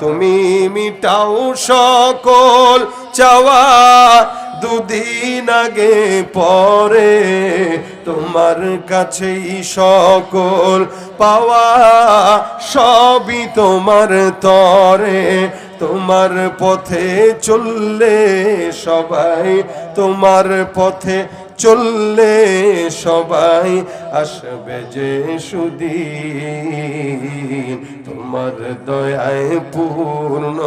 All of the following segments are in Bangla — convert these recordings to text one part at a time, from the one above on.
তুমি মিটাও সকল চাওয়া, দুদিন আগে পরে তোমার কাছেই সকল পাওয়া, সবই তোমার তরে। তোমার পথে চললে সবাই, তোমার পথে চললে সবাই আসবে যে সুদিন, তোমার দয়ায় পূর্ণ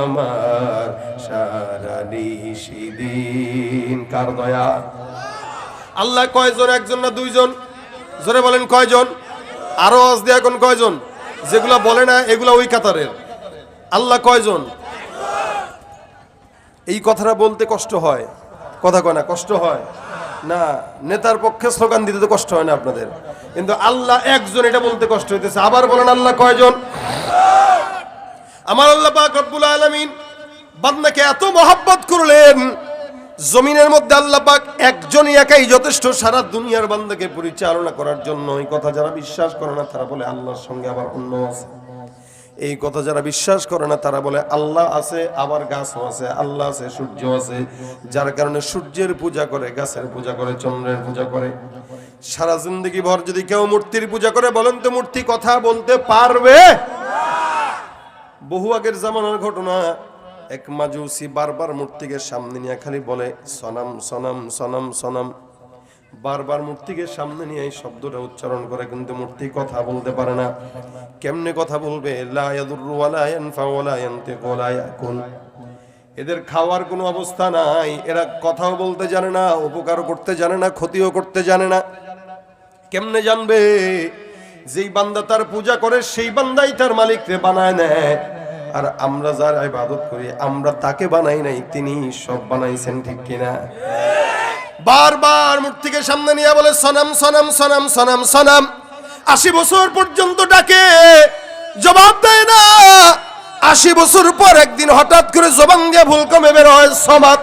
আমার সারা নিশিদিন। কার দয়া? আল্লাহ কয়জন? একজন না দুইজন? জোরে বলেন কয়জন? আরো আওয়াজ দিয়ে এখন কয়জন? যেগুলা বলে না এগুলা ওই কাতারের। আল্লাহ কয়জন? এই কথাটা বলতে কষ্ট হয়, কথা কয় না, কষ্ট হয় না। নেতার পক্ষে স্লোগান দিতে তো কষ্ট হয় না আপনাদের, কিন্তু আল্লাহ একজন, এটা বলতে কষ্ট হইতেছে। আবার বলেন আল্লাহ কয়জন? আমার আল্লাহ পাক রব্বুল আলামিন বান্দাকে এত মহব্বত করলেন, জমিনের মধ্যে আল্লাহ পাক একজনই একাই যথেষ্ট সারা দুনিয়ার বান্দাকে পরিচালনা করার জন্য। এই কথা যারা বিশ্বাস করে না তারা বলে আল্লাহর সঙ্গে আবার অন্য আছে। এই কথা যারা বিশ্বাস করে না তারা বলে আল্লাহ আছে আবার গাছও আছে, আল্লাহ আছে সূর্য আছে, যার কারণে সূর্যের পূজা করে, গাছের পূজা করে, চন্দ্রের পূজা করে। সারা জিন্দগি ভর যদি কেউ মূর্তির পূজা করে, বলেন তো মূর্তি কথা বলতে পারবে? বহু আগের জামানার ঘটনা, এক মাজুসি বারবার মূর্তিকে সামনে নিয়ে খালি বলে সনাম সনাম সনাম সনাম, বারবার মূর্তিকে সামনে নিয়ে এই শব্দটা উচ্চারণ করে, কিন্তু মূর্তি কথা বলতে পারে না। কেমনে কথা বলবে? লা ইয়াদুররু ওয়ালা ইয়ানফা ওয়ালা ইয়ানতিকু ওয়ালা ইয়াকুল। এদের খাওয়ার কোনো অবস্থা নাই, এরা কথাও বলতে জানে না, উপকার করতে জানে না, ক্ষতিও করতে জানে না। কেমনে জানবে? যেই বান্দা তার পূজা করে সেই বান্দাই তার মালিককে বানায় নেয়। আর আমরা যার ইবাদত করি আমরা তাকে বানাই নাই, তিনি সব বানাইছেন, ঠিক কিনা? বারবার মূর্তিকে সামনে নিয়ে বলে সনাম সনাম সনাম সনাম সনাম। 80 বছর পর্যন্ত ডাকে, জবাব দেয় না। 80 বছর পর একদিন হঠাৎ করে জবান দিয়ে ভুল কমে বের হয় সমাত।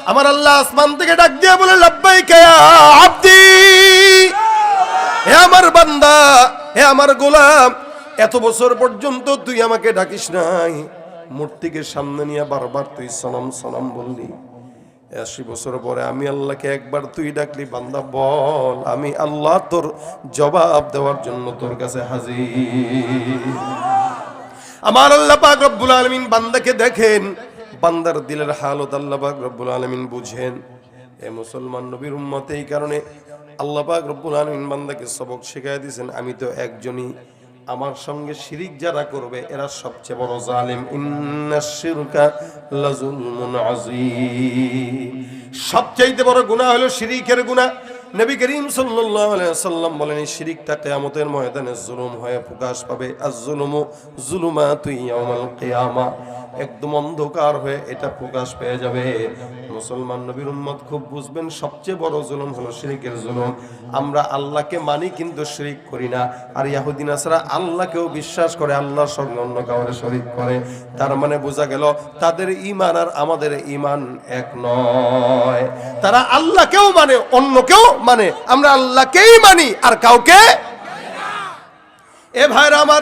আমার আল্লাহ আসমান থেকে ডাক দিয়ে বলে লাব্বাইকা ইয়া আব্দি, হে আমার বান্দা, হে আমার গোলাম, এত বছর পর্যন্ত তুই আমাকে ডাকিস নাই, মূর্তিকে সামনে নিয়ে বারবার তুই সনাম সনাম বললি। 80 বছর পরে আমি আল্লাহকে একবার তুই ডাকলি, বান্দা বল, আমি আল্লাহ তোর জবাব দেওয়ার জন্য তোর কাছে হাজির। আমার আল্লাহ পাক রব্বুল আলামিন বান্দাকে দেখেন, বান্দার দিলের হালত আল্লাহ পাক রব্বুল আলামিন বুঝেন। এ মুসলমান নবীর উম্মত, এই কারণে আল্লাহ পাক রব্বুল আলামিন বান্দাকে সবক শিখাই দিয়েছেন, আমি তো একজনই, আমার সঙ্গে শিরিক যারা করবে এরা সবচেয়ে বড় জালিম। ইন্নাশ শিরকা লাযুলমুন আযীম। সবচেয়ে বড় গুনাহ হলো শিরিকের গুনাহ। নবী করিম সাল্লাল্লাহু আলাইহি ওয়াসাল্লাম বলেন, এই শিরিকটা কিয়ামতের ময়দানে জুলুম হয়ে প্রকাশ পাবে। আয-যুলুমু যুলুমাতু ইয়াউমাল কিয়ামা, একদম অন্ধকার হয়ে এটা প্রকাশ পেয়ে যাবে। মুসলমান নবীর উম্মত খুব বুঝবেন, সবচেয়ে বড় জুলুম হলো শিরিকের জুলুম। আমরা আল্লাহকে মানি কিন্তু শিরিক করি না। আর ইহুদি নাসারা আল্লাহকেও বিশ্বাস করে, আল্লাহর সঙ্গে অন্য কাউকে শরীক করে। তার মানে বোঝা গেল তাদের ঈমান আর আমাদের ঈমান এক নয়। তারা আল্লাহকেও মানে, অন্যকেও মানে, আমরা আল্লাহকেই মানি আর কাউকে মানি না। এ ভাইরা আমার,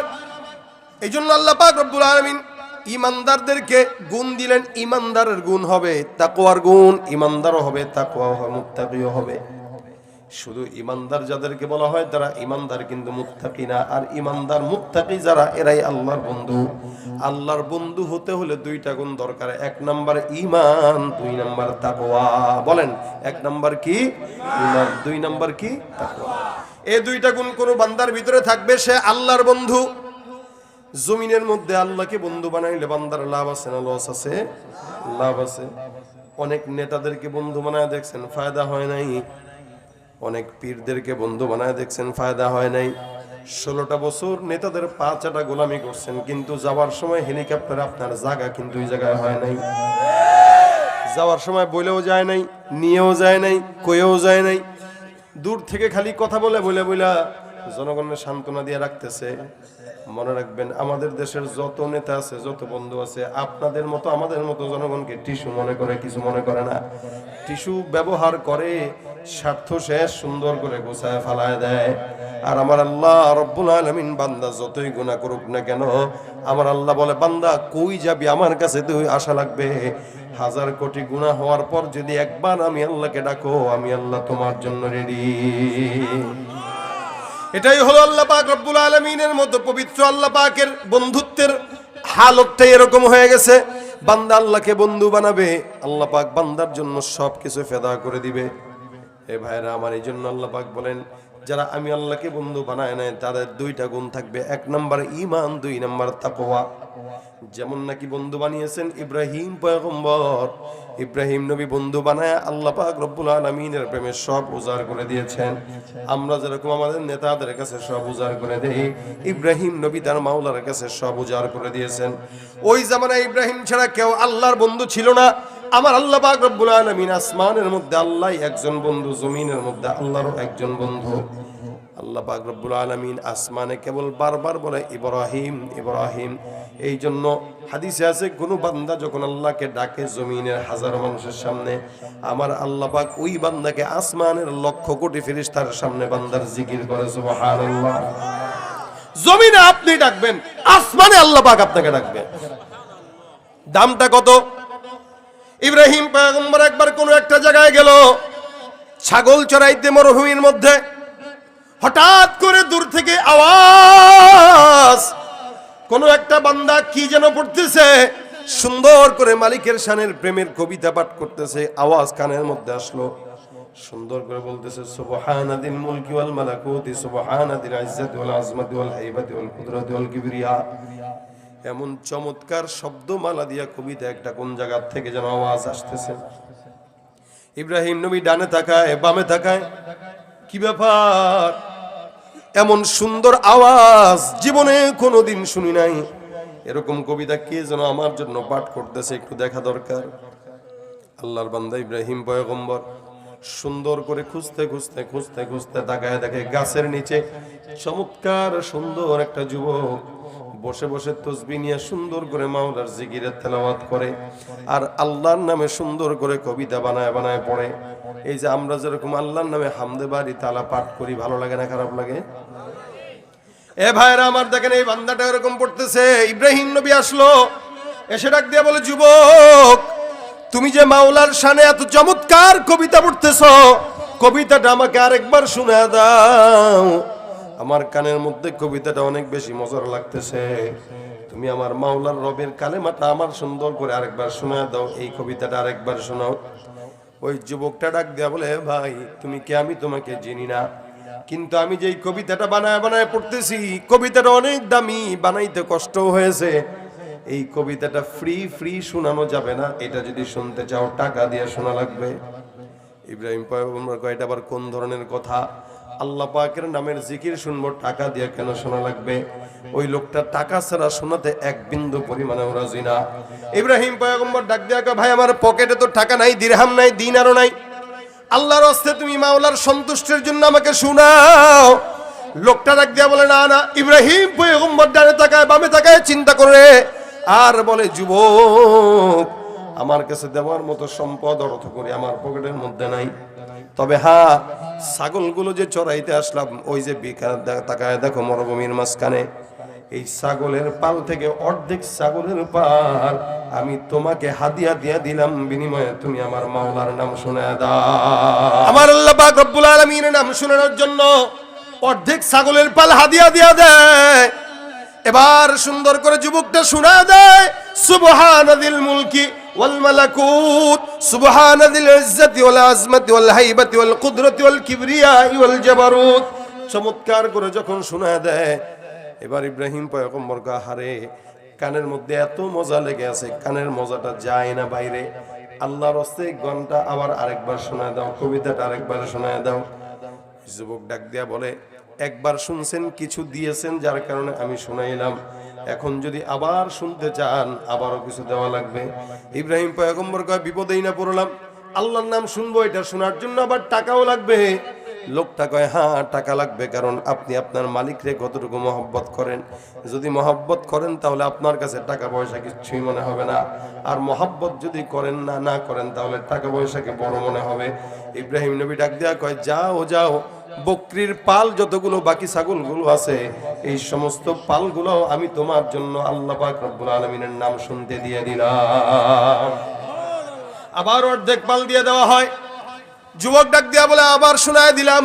এই জন্য আল্লাহ পাক রব্বুল আলামিন ইমানদারদেরকে গুণ দিলেন। ইমানদারের গুণ হবে তাকওয়ার গুণ, ইমানদারও হবে তাকওয়া, মুত্তাকিও হবে। শুধু ইমানদার যাদেরকে বলা হয় তারা ইমানদার, কিন্তু মুত্তাকি না। আর ইমানদার মুত্তাকি যারা, এরাই আল্লাহর বন্ধু। আল্লাহর বন্ধু হতে হলে দুইটা গুণ দরকার, 1 নাম্বার ঈমান, 2 নাম্বার তাকওয়া। বলেন, 1 নাম্বার কি? ঈমান, 2 নাম্বার কি? তাকওয়া। এই দুইটা গুণ কোন বান্দার ভিতরে থাকবে, সে আল্লাহর বন্ধু। জমিনের মধ্যে আল্লাহকে বন্ধু বানাইলে বান্দার লাভ আছে না লস আছে? লাভ আছে। অনেক নেতাদেরকে বন্ধু বানায় দেখছেন, ফায়দা হয় নাই। অনেক পীরদেরকে বন্ধু বানায় দেখছেন, ফায়দা হয় নাই। 16টা বছর নেতাদের পা চাটা গোলামি করছেন, কিন্তু যাওয়ার সময় হেলিকপ্টারে আপনার জায়গা কিন্তু ওই জায়গায় হয় নাই। যাওয়ার সময় বলেও যায় নাই, নিয়েও যায় নাই, কয়েও যায় নাই। দূর থেকে খালি কথা বলে বলে বলে জনগণের সান্ত্বনা দিয়ে রাখতেছে। মনে রাখবেন, আমাদের দেশের যত নেতা আছে, যত বন্ধু আছে, আপনাদের মতো আমাদের মতো জনগণকে টিস্যু মনে করে, কিছু মনে করে না। টিস্যু ব্যবহার করে স্বার্থ শেষ সুন্দর করে গোছায় ফেলায় দেয়। আর আমার আল্লাহ রব্বুল আলামিন বান্দা যতই গুনাহ করুক না কেন, আমার আল্লাহ বলে বান্দা কই যাবি, আমার কাছে তুই আশা লাগবে। হাজার কোটি গুনাহ হওয়ার পর যদি একবার আমি আল্লাহকে ডাকো, আমি আল্লাহ তোমার জন্য রেডি। এটাই হলো আল্লাহ পাক রব্বুল আলামিনের মতো পবিত্র আল্লাহ পাকের বন্ধুত্বের হালতটাই এরকম হয়ে গেছে। বান্দা আল্লাহকে বন্ধু বানাবে, আল্লাহ পাক বান্দার জন্য সবকিছু ফেদা করে দিবে। এ ভাইরা আমার, এই জন্য আল্লাহ পাক বলেন যারা আমি আল্লাহকে বন্ধু বানায় নেয় তাদের দুইটা গুণ থাকবে, 1 নাম্বার ঈমান, 2 নাম্বার তাকওয়া। যেমন নাকি বন্ধু বানিয়েছেন ইব্রাহিম পয়গম্বর, ইব্রাহিম নবী বন্ধু বানায় আল্লাহ পাক রব্বুল আলামিনের প্রেমে সব উজাড় করে দিয়েছেন। আমরা যেরকম আমাদের নেতাদের কাছে সব উজাড় করে দেই, ইব্রাহিম নবী তার মাওলার কাছে সব উজাড় করে দিয়েছেন। ওই জামানায় ইব্রাহিম ছাড়া কেউ আল্লাহর বন্ধু ছিল না। আমার আল্লাহ পাক রব্বুল আলামিন আসমানের মধ্যে আল্লাহ একজন বন্ধু, জমিনের মধ্যে আল্লাহরও একজন বন্ধু। আল্লাহ পাক রব্বুল আলামিন আসমানে কেবল বারবার বলে ইব্রাহিম ইব্রাহিম। এই জন্য হাদিসে আছে কোন বান্দা যখন আল্লাহকে ডাকে জমিনের হাজার মানুষের সামনে, আমার আল্লাহ পাক ওই বান্দাকে আসমানের লক্ষ কোটি ফেরেশতার সামনে বান্দার জিকির করে সুবহানাল্লাহ। জমিনে আপনি ডাকবেন, আসমানে আল্লাহ পাক আপনাকে ডাকবে। দামটা কত? ইব্রাহিম পয়গম্বর একবার কোন একটা জায়গায় গেল ছাগল চড়াইতে মরুভূমির মধ্যে। হঠাৎ করে দূর থেকে আওয়াজ, কোন একটা বান্দা কি যেন পড়তেছে, সুন্দর করে মালিকের শানের প্রেমের কবিতা পাঠ করতেছে। আওয়াজ কানের মধ্যে আসলো, সুন্দর করে বলতেছে সুবহানাদিল মুলকি ওয়াল মালাকুতি সুবহানাদিল ইজ্জাতি ওয়াল আজমাতি ওয়াল হাইবাতি ওয়াল কুদরাতি ওয়াল কিবরিয়া। এমন চমৎকার শব্দমালা দিয়া কবিতা একটা কোন জায়গা থেকে যেন আওয়াজ আসতেছে। ইব্রাহিম নবী ডানে তাকায় বামে তাকায়, কি ব্যাপার, এমন সুন্দর আওয়াজ জীবনে কোনোদিন শুনি নাই। এরকম কবিতা কে যেন আমার জন্য পাঠ করতেছে, একটু দেখা দরকার। আল্লাহর বান্দা ইব্রাহিম পয়গম্বর সুন্দর করে খুঁজতে খুঁজতে খুঁজতে খুঁজতে তাকায় দেখে গাছের নিচে চমৎকার সুন্দর একটা যুবক বসে বসে তাসবিহ নিয়ে সুন্দর করে মাওলার জিকিরের তেলাওয়াত করে আর আল্লাহর নামে সুন্দর করে কবিতা বানায় বানায় পড়ে। এই যে আমরা যেরকম আল্লাহর নামে হামদে বাড়ি তালা পাঠ করি, ভালো লাগে না খারাপ লাগে? এ ভাইরা আমার, দেখেন এই বান্দাটা এরকম পড়তেছে। ইব্রাহিম নবী আসলো, এসে ডাক দিয়ে বলে, যুবক তুমি যে মাওলার শানে এত চমৎকার কবিতা পড়তেছ, কবিতাটা আমাকে আরেকবার শোনায় দাও। আমার কানের মধ্যে কবিতাটা অনেক বেশি মজার লাগতেছে। তুমি আমার মাওলার রবের কালেমাটা আমার সুন্দর করে আরেকবার শোনায় দাও, এই কবিতাটা আরেকবার শোনাও। ওই যুবকটা ডাক দেয়া বলে, ভাই তুমি কে? আমি তোমাকে চিনি না, কিন্তু আমি যেই কবিতাটা বানায় বানায় পড়তেছি, কবিতাটা অনেক দামি, বানাইতে কষ্ট হয়েছে। এই কবিতাটা ফ্রি শোনানো যাবে না, এটা যদি শুনতে চাও টাকা দিয়ে শোনা লাগবে। ইব্রাহিম পয়গম্বর কয়, এটা আবার কোন ধরনের কথা? আল্লাহ পাকের নামের জিকির শুনবো, টাকা দিয়ে কেন শোনা লাগবে? ওই লোকটা টাকা ছাড়া শোনাতে এক বিন্দু পরিমাণেও রাজি না। ইব্রাহিম পয়গম্বর ডাক দিয়া কয়, ভাই আমার পকেটে তো টাকা নাই, দিরহাম নাই, দিনারও নাই, আল্লাহর রাস্তায় তুমি মাওলার সন্তুষ্টির জন্য আমাকে শোনাও। লোকটা ডাক দিয়া বলে, না না। ইব্রাহিম পয়গম্বর ডানে তাকায় বামে তাকায় চিন্তা করে আর বলে, যুবক আমার কাছে দেওয়ার মতো সম্পদ অর্থ করে আমার পকেটের মধ্যে নাই, তবে হ্যাঁ ছাগলগুলো যে চড়াইতে আসলাম, ওই যে বিকার তাকায় দেখো মরুভূমির মাঝখানে, এই ছাগলের পাল থেকে অর্ধেক ছাগলের পাল আমি তোমাকে হাদিয়া দিয়া দিলাম, বিনিময়ে তুমি আমার মাওলার নাম শোনায় দাও। আমার আল্লাহ পাক রব্বুল আলামিনের নাম শোনানোর জন্য অর্ধেক ছাগলের পাল হাদিয়া দিয়া দেয়। এবার সুন্দর করে যুবকটা শোনায় দেয়, সুবহানাদিল মুলকি ওয়াল মালাকুত সুবহানাদিল ইজ্জাতি ওয়াল আজমাতি ওয়াল হাইবাতি ওয়াল কুদরাতি ওয়াল কিবরিয়া ওয়াল জাবারুত। চমৎকার করে যখন শোনায় দেয়, এবার ইব্রাহিম পয়গম্বর হারে কানের মধ্যে এত মজা লেগে আছে, কানের মজাটা যায় না বাইরে। আল্লাহর রাস্তে ঘন্টা আবার আরেকবার শোনায় দাও, কবিতাটা আরেকবার শোনায় দাও। যুবক ডাক দিয়া বলে, একবার শুনছেন, কিছু দিয়েছেন, যার কারণে আমি শোনাইলাম, এখন যদি আবার শুনতে চান আবারও কিছু দেওয়া লাগবে। ইব্রাহিম পয়গম্বর কয়, বিপদেই না পড়লাম, আল্লাহর নাম শুনবো, এটা শোনার জন্য আবার টাকাও লাগবে। লোকটা কয় হ্যাঁ টাকা লাগবে, কারণ আপনি আপনার মালিকরে কতটুকু মহব্বত করেন। যদি মহব্বত করেন তাহলে আপনার কাছে টাকা পয়সা কিছুই মনে হবে না, আর মহব্বত যদি করেন না করেন তাহলে টাকা পয়সাকে বড় মনে হবে। ইব্রাহিম নবী ডাক দেয়া কয় যাও যাও, বকরির পাল যতগুলো বাকি ছাগলগুলো আছে এই সমস্ত পালগুলো আমি তোমার জন্য আল্লাহ পাক রব্বুল আলামিনের নাম শুনতে দিয়ে দিলাম। আবার অর্ধেক পাল দিয়ে দেওয়া হয়। যুবক ডাক দিয়া বলে আবার শোনায় দিলাম।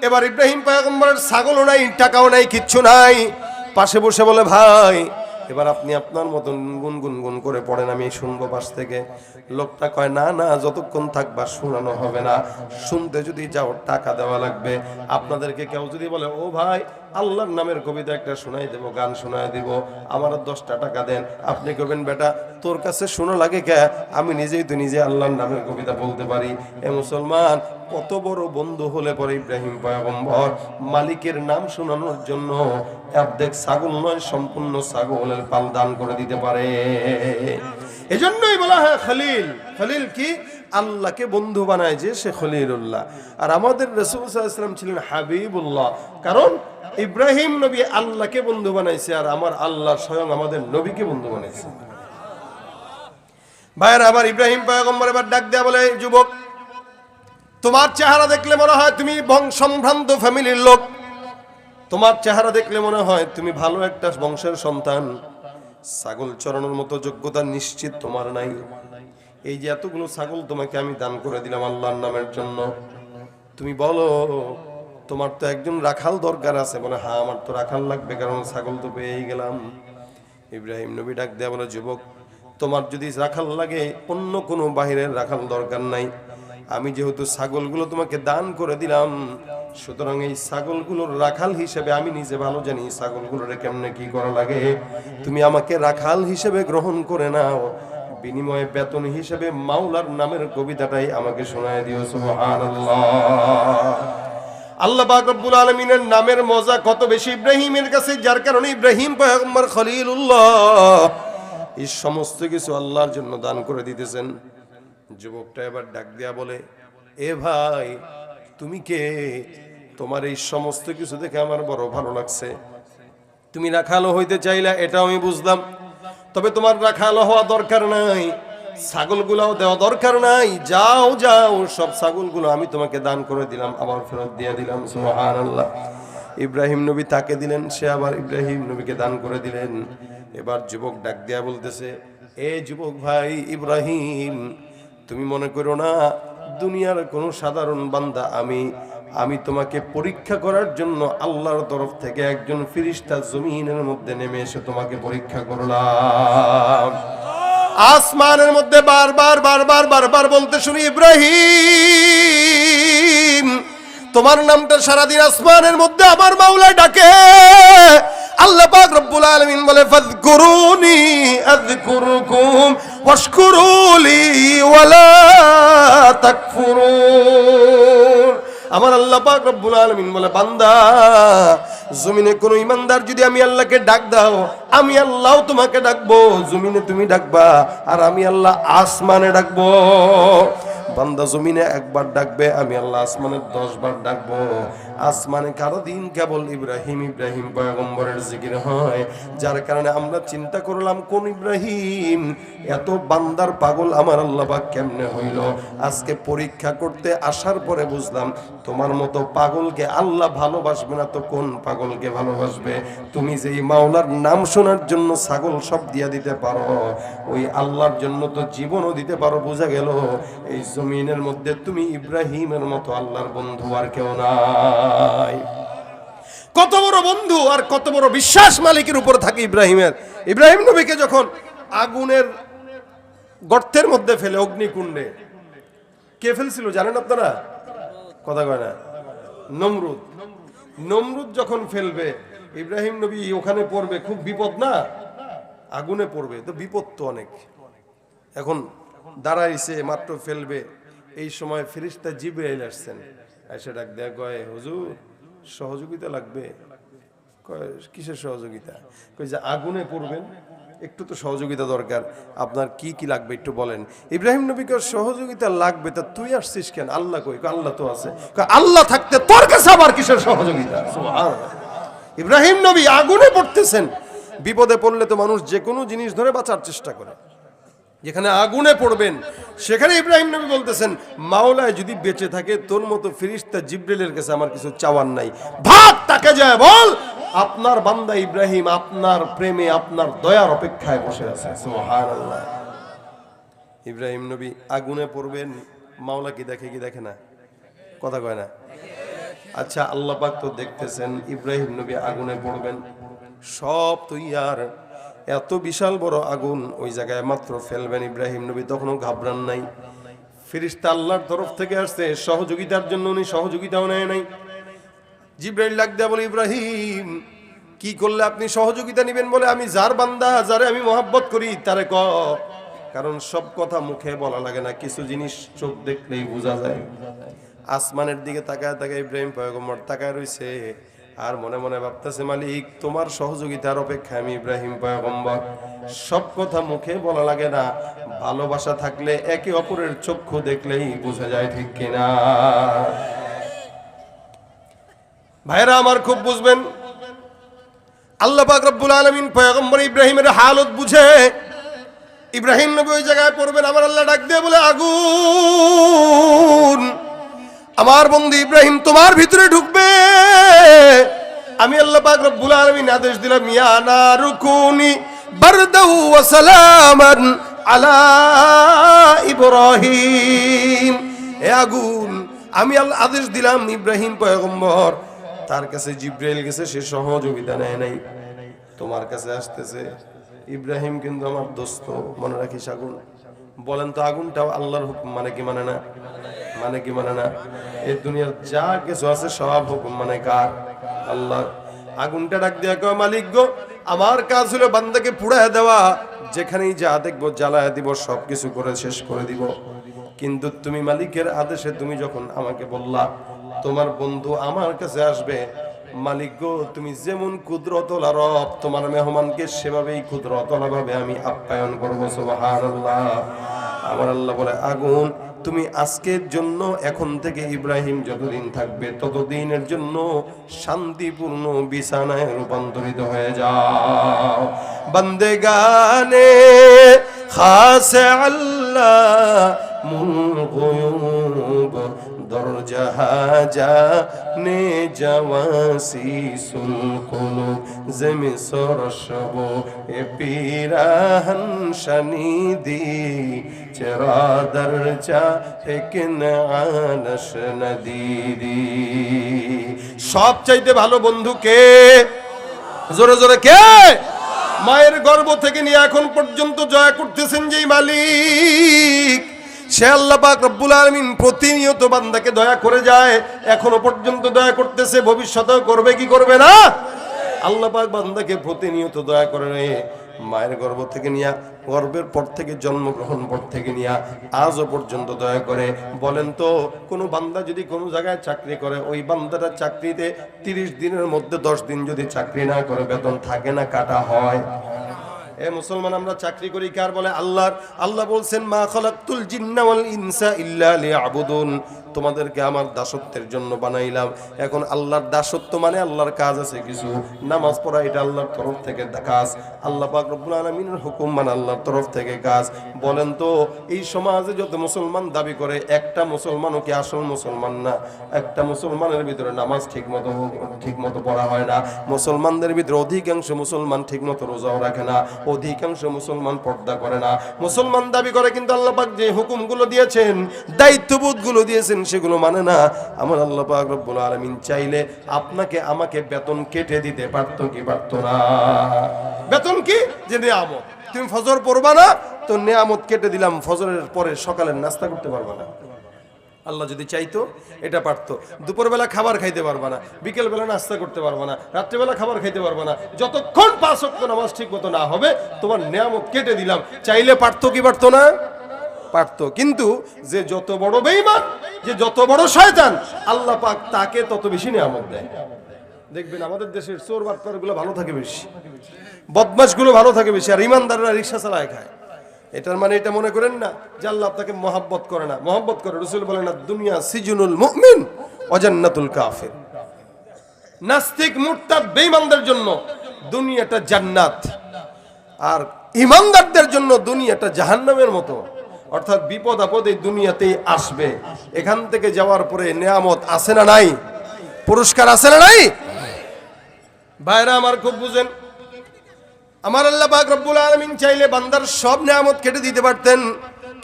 এবার ইব্রাহিম পয়গম্বরের ছাগলও নাই, টাকাও নাই, কিচ্ছু নাই। পাশে বসে বলে ভাই এবার আপনি আপনার মতন গুনগুন করে পড়েন, আমি শুনবো পাশ থেকে। লোকটা কয় না না, যতক্ষণ থাকবা শোনানো হবে না, শুনতে যদি যাও টাকা দেওয়া লাগবে। আপনাদেরকে কেউ যদি বলে ও ভাই আল্লাহর নামের কবিতা একটা শোনাই দেব, গান শোনাই দিব, আমার 10টা টাকা দেন, আপনি কবেন বেটা তোর কাছে শোনো লাগে কে, আমি নিজেই তো নিজে আল্লাহর নামের কবিতা বলতে পারি। এ মুসলমান, কত বড় বন্ধু হলে পরে ইব্রাহিম পয়গম্বর মালিকের নাম শোনানোর জন্য অর্ধেক ছাগল নয় সম্পূর্ণ ছাগলের পাল দান করে দিতে পারে। এজন্যই বলা হয় খলিল। খলিল কি? আল্লাহকে বন্ধু বানায় যে সে খলিলুল্লাহ। আর আমাদের রাসূল সাল্লাল্লাহু আলাইহি ওয়াসাল্লাম ছিলেন হাবিবুল্লাহ, কারণ ইব্রাহিম নবী আল্লাহকে বন্ধু বানাইছে, আর আমার আল্লাহ স্বয়ং আমাদের নবীকে বন্ধু বানাইছে। ভাইয়ের আবার ইব্রাহিম পয়গম্বর এবার ডাক দেয়া বলে যুবক, তোমার চেহারা দেখলে মনে হয় তুমি বংশসম্ভ্রান্ত ফ্যামিলির লোক, তোমার চেহারা দেখলে মনে হয় তুমি ভালো একটা বংশের সন্তান। ছাগল চড়ানোর মতো যোগ্যতা নিশ্চিত তোমার নাই। এই যে এতগুলো ছাগল তোমাকে আমি দান করে দিলাম আল্লাহর নামের জন্য, তুমি বলো তোমার তো একজন রাখাল দরকার আছে। বলে হ্যাঁ আমার তো রাখাল লাগবে, কারণ ছাগল তো পেয়েই গেলাম। ইব্রাহিম নবী ডাক দেয়া বলে যুবক, তোমার যদি রাখাল লাগে অন্য কোনো বাহিরের রাখাল দরকার নাই। আমি যেহেতু ছাগলগুলো তোমাকে দান করে দিলাম, সুতরাং এই ছাগলগুলোর রাখাল হিসেবে আমি নিজে ভালো জানি ছাগলগুলোরে কেমনে কি করা লাগে। তুমি আমাকে রাখাল হিসেবে গ্রহণ করে নাও, বিনিময়ে বেতন হিসেবে মাওলার নামের কবিতাটাই আমাকে শোনায় দিও। সুবহানাল্লাহ। আল্লাহ পাক রব্বুল আলামিনের নামের মজা কত বেশি ইব্রাহিমের কাছে, যার কারণে ইব্রাহিম পয়গম্বর খলিলুল্লাহ এই সমস্ত কিছু আল্লাহর জন্য দান করে দিতেছেন। যুবকটা এবার ডাক দিয়া বলে এ ভাই তুমি কে? তোমার এই সমস্ত কিছু দেখে আমার বড় ভালো লাগছে। তুমি রাখালো হইতে চাইলা এটা আমি বুঝলাম, তবে তোমার রাখালো হওয়া দরকার নাই, ছাগলগুলাও দেওয়া দরকার নাই। যাও যাও, সব ছাগলগুলো আমি তোমাকে দান করে দিলাম, আবার ফেরত দিয়ে দিলাম। সুবহানাল্লাহ। ইব্রাহিম নবী তাকে দিলেন, সে আবার ইব্রাহিম নবীকে দান করে দিলেন। এবার যুবক ডাক দিয়া বলতেছে এ যুবক ভাই ইব্রাহিম, তুমি মনে করো না দুনিয়ার কোনো সাধারণ বান্দা, আমি তোমাকে পরীক্ষা করার জন্য আল্লাহর তরফ থেকে একজন ফেরেশতা জমিনের মধ্যে নেমে এসে তোমাকে পরীক্ষা করলাম। আসমানের মধ্যে বারবার বলতে শুনি ইব্রাহিম তোমার নামটা সারাদিন আসমানের মধ্যে আমার মাওলা ডাকে। আল্লাহ পাক রব্বুল আলামিন বলে ফাযকুরুনি আযকুরুকুম ওয়াশকুরুলি ওয়ালা তাকফুরুন। আমার আল্লাহ পাক রব্বুল আলামিন বলে বান্দা, জমিনে কোন ইমানদার যদি আমি আল্লাহকে ডাক দাও, আমি আল্লাহও তোমাকে ডাকবো। জমিনে তুমি ডাকবা আর আমি আল্লাহ আসমানে ডাকবো। বান্দা জমিনে একবার ডাকবে, আমি আল্লাহ আসমানে 10 বার ডাকবো। আসমানে কারো দিন কেবল ইব্রাহিম পয়গম্বরের জিকির হয়, যার কারণে আমরা চিন্তা করলাম কোন ইব্রাহিম এত বান্দার পাগল আমার আল্লাহ পাক কেমনে হইল। আজকে পরীক্ষা করতে আসার পরে বুঝলাম তোমার মতো পাগলকে আল্লাহ ভালোবাসবে না তো কোন পাগলকে ভালোবাসবে। তুমি যেই মাওলার নাম শোনার জন্য ছাগল সব দিয়া দিতে পারো, ওই আল্লাহর জন্য তো জীবনও দিতে পারো। বোঝা গেল এই জমিনের মধ্যে তুমি ইব্রাহিমের মতো আল্লাহর বন্ধু আর কেউ নাই। কত বড় বন্ধু আর কত বড় বিশ্বাস মালিকের উপর থাকে ইব্রাহিমের। ইব্রাহিম নবীকে যখন আগুনের গর্তের মধ্যে ফেলে, অগ্নিকুণ্ডে, কে ফেলছিল জানেন আপনারা? কথা কয় না? নমরুদ যখন ফেলবে, ইব্রাহিম নবী ওখানে পড়বে, খুব বিপদ না, আগুনে পড়বে তো বিপদ তো অনেক। এখন দাঁড়াইছে মাত্র ফেলবে, এই সময় ফেরেশতা জিবরাইল আসছেন, এসে ডাক দেয়া কয় হুজুর সহযোগিতা লাগবে। কয় কিসের সহযোগিতা? কয় যে আগুনে পড়বেন, একটু তো সহযোগিতা দরকার, আপনার কি কি লাগবে একটু বলেন। ইব্রাহিম নবীকে সহযোগিতা লাগবে, তা তুই আসছিস কেন? আল্লাহ কই? আল্লাহ তো আছে। আল্লাহ থাকতে তোর কাছে আবার কিসের সহযোগিতা? সুবহানাল্লাহ। ইব্রাহিম নবী আগুনে পড়তেছেন, বিপদে পড়লে তো মানুষ যে কোনো জিনিস ধরে বাঁচার চেষ্টা করে, যেখানে আগুনে পড়বেন সেখানে ইব্রাহিম নবী বলতেছেন, মাওলায় যদি বেঁচে থাকে তোর মতো ফেরেশতা জিবরিলের কাছে আমার কিছু চাওয়ার নাই, ভাগ তাকে যায় বল আপনার বান্দা ইব্রাহিম আপনার প্রেমে আপনার দয়ার অপেক্ষায় বসে আছে। সুবহানাল্লাহ। ইব্রাহিম নবী আগুনে পড়বেন, মাওলা কি দেখে কি দেখে না? কথা কয় না? আচ্ছা, আল্লাহ পাক তো দেখতেছেন ইব্রাহিম নবী আগুনে পড়বেন, সব তৈয়ার, এত বিশাল বড় আগুন ওই জায়গায় মাত্র ফেলবেন, ইব্রাহিম নবী তখনও ঘাবড়ান নাই। ফেরেশতা আল্লাহর তরফ থেকে আসছে সহযোগিতার জন্য, উনি সহযোগিতাও নেয় নাই। জিবরাইল ডাক দেয়া বলে, ইব্রাহিম কি করলে আপনি সহযোগিতা নেবেন? বলে, আমি যার বান্দা, যারে আমি মহব্বত করি তারে ক। কারণ সব কথা মুখে বলা লাগে না, কিছু জিনিস চোখ দেখলেই বোঝা যায়। আসমানের দিকে তাকায় তাকায় ইব্রাহিম পয়গম্বর তাকায় রইছে, আর মনে মনে ভাবতেছে, মালিক তোমার সহযোগিতার অপেক্ষায় আমি ইব্রাহিম পয়গম্বর। সব কথা মুখে বলা লাগে না, ভালোবাসা থাকলে একে অপরের চক্ষু দেখলেই বোঝা যায়, ঠিক কিনা? ভাইরা আমার খুব বুঝবেন, আল্লাহ পাক রব্বুল আলামিন পয়গম্বর ইব্রাহিমের হালত বুঝে ইব্রাহিম নবী ওই জায়গায় পড়বেন, আমার আল্লাহ ডাক দিয়ে বলে, আগুন আমার বন্ধু ইব্রাহিম তোমার ভিতরে ঢুকবে। আমি আল্লাহ পাক রব্বুল আলামিন আদেশ দিলাম, ইয়া নারু কুনি বারদাউ ওয়া সালামান আলা ইব্রাহিম। হে আগুন, আমি আল্লাহ আদেশ দিলাম ইব্রাহিম পয়গম্বর, তার কাছে জিবরাইল গেছে, সে সহযোগিতা নেয় নাই, তোমার কাছে আসতেছে। ইব্রাহিম কিন্তু আমার দোস্ত, মনে রাখিস। আগুন বলেন তো, আগুনটাও আল্লাহর হুকুম মানে কি মানে না? মানে কি মানে না? এই দুনিয়ার যা কিছু আছে সব হুকুম মানে কার? আল্লাহ। আগুনটা ডাক দিয়া কয়, মালিক গো, আমার কাজ হলো বান্দাকে পুড়ায় দেওয়া, যেখানেই যা দেখবো জ্বালায় দিব, সবকিছু করে শেষ করে দিব। কিন্তু তুমি মালিকের আদেশে তুমি যখন আমাকে বললা তোমার বন্ধু আমার কাছে আসবে, মালিক গো তুমি যেমন কুদরতওয়ালা রব, তোমার মেহমানকে সেভাবেই কুদরতওয়ালা ভাবে আমি আপ্যায়ন করবো। সুবহানাল্লাহ। আমার আল্লাহ বলে, আগুন তুমি আজকের জন্য, এখন থেকে ইব্রাহিম যতদিন থাকবে ততদিনের জন্য শান্তিপূর্ণ বিছানায় রূপান্তরিত হয়ে যাও। বান্দেগানে খাসে আল্লাহ মুল গুয়ুব দরজাহা জানে জাওয়াসি সুলকুলু জমি সরশব এ পিরাহন শনিদি চেরা দরজা হেকিন আনশ নদীদি। সব চাইতে ভালো বন্ধু কে? জোরে জোরে কে? মায়ের গর্ভ থেকে নিয়ে এখন পর্যন্ত জয় করতেছেন যেই মালিক, সে আল্লাহ পাক রব্বুল আলামিন প্রতিনিয়ত বান্দাকে দয়া করে যায়, এখনো পর্যন্ত দয়া করতেছে, ভবিষ্যতেও করবে কি করবে না? আল্লাহ পাক বান্দাকে প্রতিনিয়ত দয়া করে, মায়ের গর্ভ থেকে নিয়ে, গর্ভের পর থেকে জন্মগ্রহণ পর থেকে নিয়ে আজও পর্যন্ত দয়া করে। বলেন তো, কোনো বান্দা যদি কোনো জায়গায় চাকরি করে, ওই বান্দাটা চাকরিতে 30 দিনের মধ্যে 10 দিন যদি চাকরি না করে, বেতন থাকে না, কাটা হয়? এ মুসলমান, আমরা চাকরি করি কার বলে? আল্লাহর। আল্লাহ বলছেন, মা খালাকতুল জিন্না ওয়াল ইনসা ইল্লা লিয়াবুদুন, তোমাদেরকে আমার দাসত্বের জন্য বানাইলাম। এখন আল্লাহর দাসত্ব মানে আল্লাহর কাজ আছে কিছু, নামাজ পড়া এটা আল্লাহর তরফ থেকে কাজ, আল্লাহ পাক রব্বুল আলামিনের হুকুম মানে আল্লাহর তরফ থেকে কাজ। বলেন তো, এই সমাজে যত মুসলমান দাবি করে, একটা মুসলমানও কি আসল মুসলমান না? একটা মুসলমানের ভিতরে নামাজ ঠিক মতো পড়া হয় না, মুসলমানদের ভিতরে অধিকাংশ মুসলমান ঠিক মতো রোজাও রাখে না, অধিকাংশ মুসলমান পর্দা করে না। মুসলমান দাবি করে, কিন্তু আল্লাহ পাক যে হুকুমগুলো দিয়েছেন, দায়িত্ববোধগুলো দিয়েছেন, সেগুলো মানে না। আমার আল্লাহ পাক রব্বুল আলামিন চাইলে আপনাকে আমাকে বেতন কেটে দিতে পারতো কি পারতো না? বেতন কি? যে নিয়ামত, তুমি ফজর পড়বা না তো নিয়ামত কেটে দিলাম, ফজরের পরে সকালের নাস্তা করতে পারবা না। আল্লাহ যদি চাইতো এটা পারতো। দুপুরবেলা খাবার খাইতে পারবা না, বিকেলবেলা নাস্তা করতে পারবা না, রাত্রেবেলা খাবার খাইতে পারবা না, যতক্ষণ 5 ওয়াক্ত নামাজ ঠিক মতো না হবে তোমার নিয়ামত কেটে দিলাম। চাইলে পারতো কি পারতো না? পারতো। কিন্তু যে যত বড় বেঈমান, যে যত বড় শয়তান, আল্লাহ পাক তাকে তত বেশি নিয়ামত দেয়। দেখবেন আমাদের দেশের চোর বাটপারগুলো ভালো থাকে বেশি, বদমাশগুলো ভালো থাকে বেশি, আর ইমানদাররা রিকশা চালায় খায়। এটার মানে এটা মনে করেন না যে আল্লাহ আপনাকে মহব্বত করে না, মহব্বত করে। রাসূল বলেন না, দুনিয়া সিজনুল মুমিন ওয়া জান্নাতুল কাফির। নাস্তিক মুরতাদ বেঈমানদের জন্য দুনিয়াটা জান্নাত, আর ইমানদারদের জন্য দুনিয়াটা জাহান্নামের মতো। অর্থাৎ বিপদ আপদ এই দুনিয়াতেই আসবে, এখান থেকে যাওয়ার পরে নিয়ামত আছে না নাই, পুরস্কার আছে না নাই? ভাইরা আমার খুব বুঝেন, আমার আল্লাহ পাক রব্বুল আলামিন চাইলে বান্দার সব নিয়ামত কেটে দিতে পারতেন,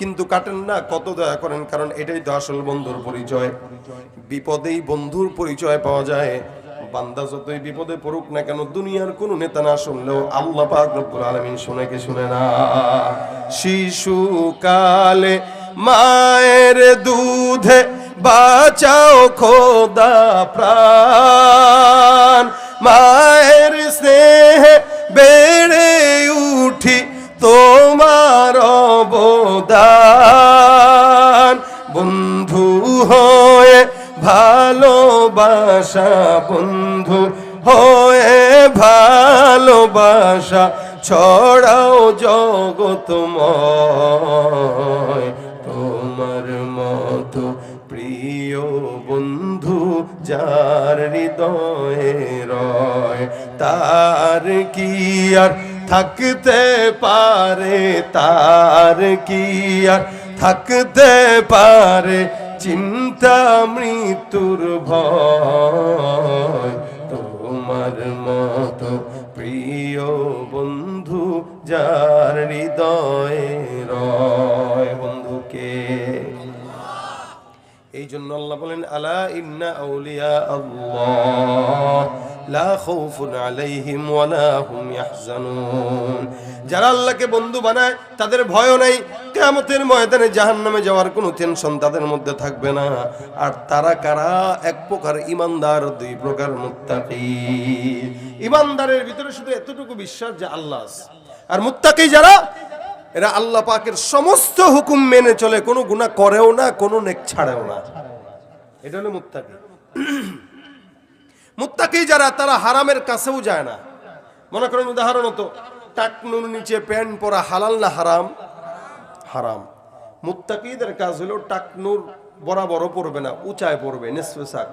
কিন্তু কাটেন না। কত দয়া করেন, কারণ এটাই তো আসল বন্ধুর পরিচয়। বিপদেই বন্ধুর পরিচয় পাওয়া যায়। বান্দা যতই বিপদে পড়ুক না কেন, দুনিয়ার কোন নেতা না শুনলেও আল্লাহ পাক রব্বুল আলামিন শুনে কি শুনে না? শিশুকালে মায়ের দুধে বাঁচাও খোদা প্রাণ, মায়ের স্নেহে বেড়ে উঠি তোমার অবদান, বন্ধু হয়ে ভালোবাসা, বন্ধু হয়ে ভালোবাসা ছড়াও জগতময়, তোমার মতো প্রিয় বন্ধু যার হৃদয়ে রয়, তার কি আর থাকতে পারে, তার কি আর থাকতে পারে চিন্তা মৃত্যুর ভয়, তোমার মতো প্রিয় বন্ধু যার হৃদয়ে রয়। বন্ধুকে এই জন্য আল্লাহ বলেন, আলা ইন্না আউলিয়া আল্লাহ লা খাউফুন আলাইহিম ওয়া লা হুম ইয়াহজানুন। যারা আল্লাহকে বন্ধু বানায় তাদের ভয়ও নাই, কিয়ামতের ময়দানে জাহান্নামে যাওয়ার কোনো টেনশন তাদের মধ্যে থাকবে না। আর তারা কারা? এক প্রকার ঈমানদার, দুই প্রকার মুত্তাকি। ঈমানদারের ভিতরে শুধু এতটুকু বিশ্বাস যে আল্লাহ আছে, আর মুত্তাকি যারা, এরা আল্লাহ পাকের সমস্ত হুকুম মেনে চলে, কোনো গুনাহ করেও না, কোনো নেক ছাড়েও না। এটা হলো মুত্তাকি। মুত্তাকি যারা, তারা হারামের কাছেও যায় না। মনে করেন উদাহরণত, টাকনুর নিচে প্যান্ট পরা হালাল না হারাম? হারাম। মুত্তাকিদের কাজ হলো টাকনুর বরাবরও পড়বে না, উঁচায় পড়বে, নিসফে সাক।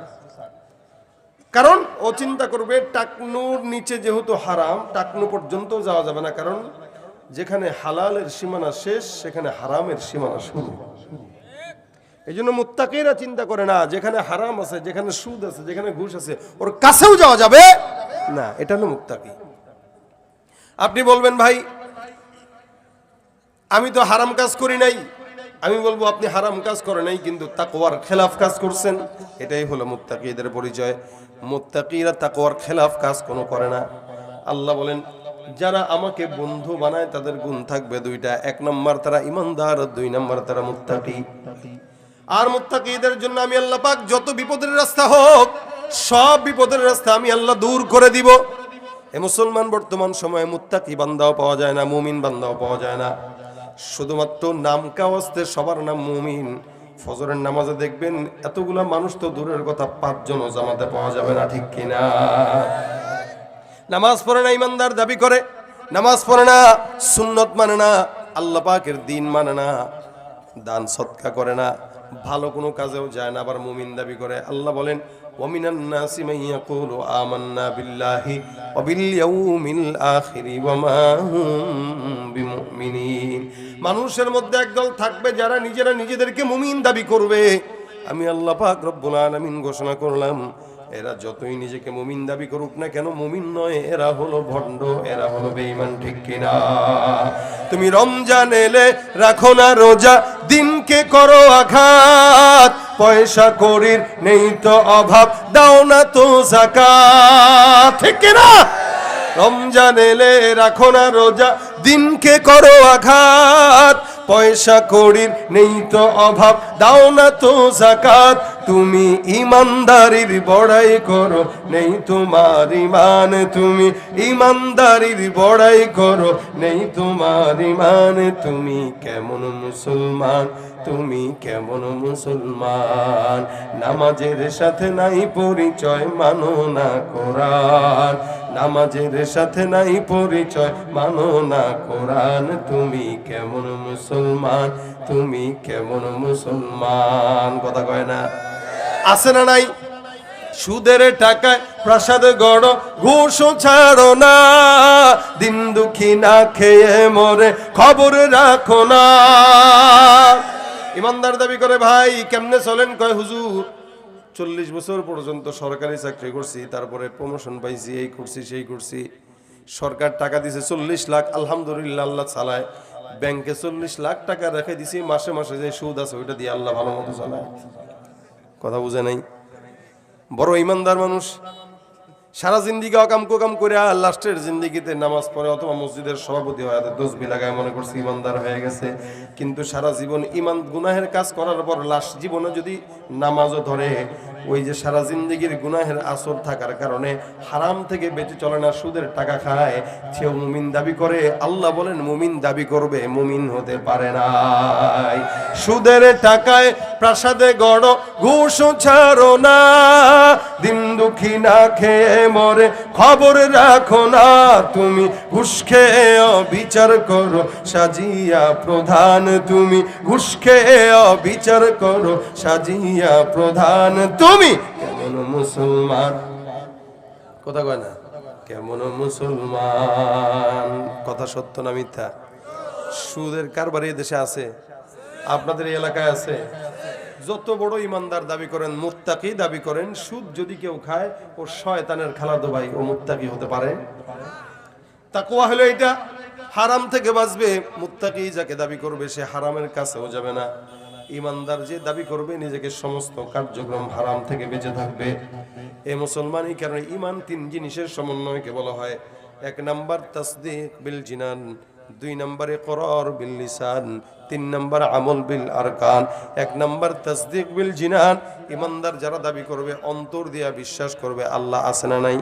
কারণ ও চিন্তা করবে টাকনুর নিচে যেহেতু হারাম, টাকনু পর্যন্ত যাওয়া যাবে না, কারণ যেখানে হালালের সীমানা শেষ সেখানে হারামের সীমানা শুরু। এই জন্য মুত্তাকিরা চিন্তা করে না যেখানে হারাম আছে, যেখানে সুদ আছে, যেখানে ঘুষ আছে, ওর কাছেও যাওয়া যাবে না। এটা হলো মুত্তাকি। আপনি বলবেন, ভাই আমি তো হারাম কাজ করি নাই। আমি বলবো, আপনি হারাম কাজ করেন নাই, কিন্তু তাকওয়ার খেলাফ কাজ করছেন। এটাই হলো মুত্তাকিদের পরিচয়। মুত্তাকিরা তাকওয়ার খেলাফ কাজ কোনো করে না। আল্লাহ বলেন, যারা আমাকে বন্ধু বানায় তাদের গুণ থাকবে দুইটা। এক নম্বর তারা ঈমানদার, দুই নম্বর তারা মুত্তাকি। আর মুত্তাকিদের জন্য আমি আল্লাহ পাক যত বিপদের রাস্তা হোক, সব বিপদের রাস্তা আমি আল্লাহ দূর করে দিব। এ মুসলমান বর্তমান সময়ে মুত্তাকি বান্দাও পাওয়া যায় না, মুমিন বান্দাও পাওয়া যায় না। শুধুমাত্র নাম কাওয়াজতে সবার নাম মুমিন। ফজরের নামাজে দেখবেন এতগুলা মানুষ তো দূরের কথা, 5 জনও জামাতে পাওয়া যাবে না, ঠিক কিনা? নামাজ পড়ে না, ইমানদার দাবি করে। নামাজ পড়ে না, সুন্নত মানে না, আল্লাহ পাকের দিন মানে না, দান সদকা করে না, ভালো কোনো কাজেও যায় না, আবার মুমিন দাবি করে। আল্লাহ বলেন, ওয়ামিনান নাসি মান ইয়াকুলু আমান্না বিল্লাহি ওয়া বিল ইয়াউমিল আখিরি ওয়া মা হুম বিমুমিনিন। মানুষের মধ্যে একদল থাকবে যারা নিজেরা নিজেদেরকে মুমিন দাবি করবে। আমি আল্লাহ পাক রব্বুল আলামিন ঘোষণা করলাম, এরা যতই নিজেকে মুমিন দাবি করুক না কেন, মুমিন নয়, এরা হলো ভণ্ড, এরা হলো বেঈমান, ঠিক কিনা? তুমি রমজান এলে রাখো না রোজা, দিনকে করো আঘাত, পয়সা করির নেই তো অভাব, দাও না তো যাকাত, ঠিক কিনা? রমজান এলে রাখো না রোজা, দিনকে করো আঘাত, পয়সা করির নেই তো অভাব, দাও না তো যাকাত, তুমি ইমানদারির বড়াই করো নেই তোমার ইমান, তুমি ইমানদারির বড়াই করো নেই তোমার ইমান। তুমি কেমন মুসলমান, তুমি কেমন মুসলমান, নামাজের সাথে নাই পরিচয়, মানো না কোরআন, নামাজের সাথে নাই পরিচয়, মানো না কোরআন। তুমি কেমন মুসলমান, তুমি কেমন মুসলমান। কথা কয় না? আছে না নাই? সুদের টাকায় প্রাসাদ গড়, ঘুষ ছাড়ো না, দিন দুঃখী না খেয়ে মরে খবর রাখো না। ইমানদার দাবি করে ভাই কেমনে চলেন? কয় হুজুর 40 বছর পর্যন্ত সরকারি চাকরি করছি, তারপরে প্রমোশন পাইছি, এই করছি সেই করছি, সরকার টাকা দিছে 40 লাখ, আলহামদুলিল্লাহ আল্লাহ চালায়, ব্যাংকে 40 লাখ টাকা রেখে দিছি, মাসে মাসে যে সুদ আছে ওইটা দিয়ে আল্লাহ ভালো মতো চালায়। কথা বুঝে নাই? বড় ইমানদার মানুষ সারা জিন্দিগি অকাম কুকাম করে লাস্টের জিন্দিগিতে নামাজ পড়ে অথবা মসজিদের সভাপতি হয়, তসবিহ লাগায়, মনে করছে ইমানদার হয়ে গেছে। কিন্তু সারা জীবন ইমান গুনাহের কাজ করার পর লাস্ট জীবনে যদি নামাজও ধরে, ওই যে সারা জিন্দিগির গুনাহের আসর থাকার কারণে হারাম থেকে বেঁচে চলে না, সুদের টাকা খায়, সেও মুমিন দাবি করে। আল্লাহ বলেন মুমিন দাবি করবে, মুমিন হতে পারে না। সুদের টাকায় প্রাসাদে গড়, ঘুষ ছাড়ো না, দিন দুঃখী না খেয়ে মরে খবর রাখো না। তুমি ঘুষ খেয়ে বিচার করো সাজিয়া প্রধান, তুমি ঘুষ খেয়ে বিচার করো সাজিয়া প্রধান। তুমি কেমন মুসলমান? কথা কয় না? কেমন মুসলমান? কথা সত্য না মিথ্যা? সুদের কারবার এই দেশে আছে, আপনাদের এই এলাকায় আছে। যত বড় ইমানদার দাবি করেন, মুত্তাকি দাবি করেন, সুদ যদি কেউ খায় ও শয়তানের খালাতো ভাই, ও মুত্তাকি হতে পারে? তাকওয়া হলো এটা, হারাম থেকে বাঁচবে। মুত্তাকি যাকে দাবি করবে সে হারামের কাছেও যাবে না। ইমানদার যে দাবি করবে নিজেকে সমস্ত কার্যক্রম হারাম থেকে বেঁচে থাকবে। এ মুসলমানই কারণে ইমান 3 জিনিসের সমন্বয়কে বলা হয়। 1 নাম্বার তাসদীক বিল জিনান, 2 নম্বরে ইকরার বিল লিসান, 3 নম্বর আমল বিল আরকান। 1 নম্বর তাসদীক বিল জিনান, ইমানদার যারা দাবি করবে অন্তর দিয়া বিশ্বাস করবে আল্লাহ আছে না নাই,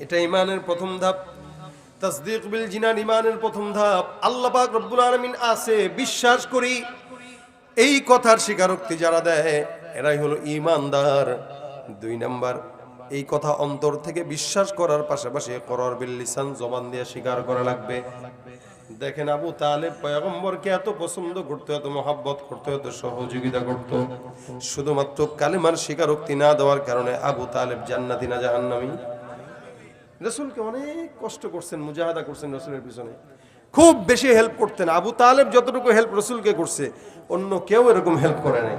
এটা ইমানের প্রথম ধাপ। তাসদীক বিল জিনান ইমানের প্রথম ধাপ। আল্লাহ পাক রব্বুল আলামিন আছে বিশ্বাস করি, এই কথার স্বীকারোক্তি যারা দেয় এরাই হলো ইমানদার। 2 নম্বর, এই কথা অন্তর থেকে বিশ্বাস করার পাশাপাশি ইকরার বিল লিসান, জবান দিয়ে স্বীকার করা লাগবে। দেখেন আবু তালেব পয়গম্বরকে এত পছন্দ করতে, এত মহব্বত করতে, এত সহযোগিতা করত, শুধুমাত্র কালেমার স্বীকারোক্তি না দেওয়ার কারণে আবু তালেব জান্নাতি না জাহান্নামী? রাসূলকে অনেক কষ্ট করছেন, মুজাহাদা করছেন রাসূলের পিছনে, খুব বেশি হেল্প করতেন। আবু তালেব যতটুকু হেল্প রাসূলকে করছে অন্য কেউ এরকম হেল্প করে নাই।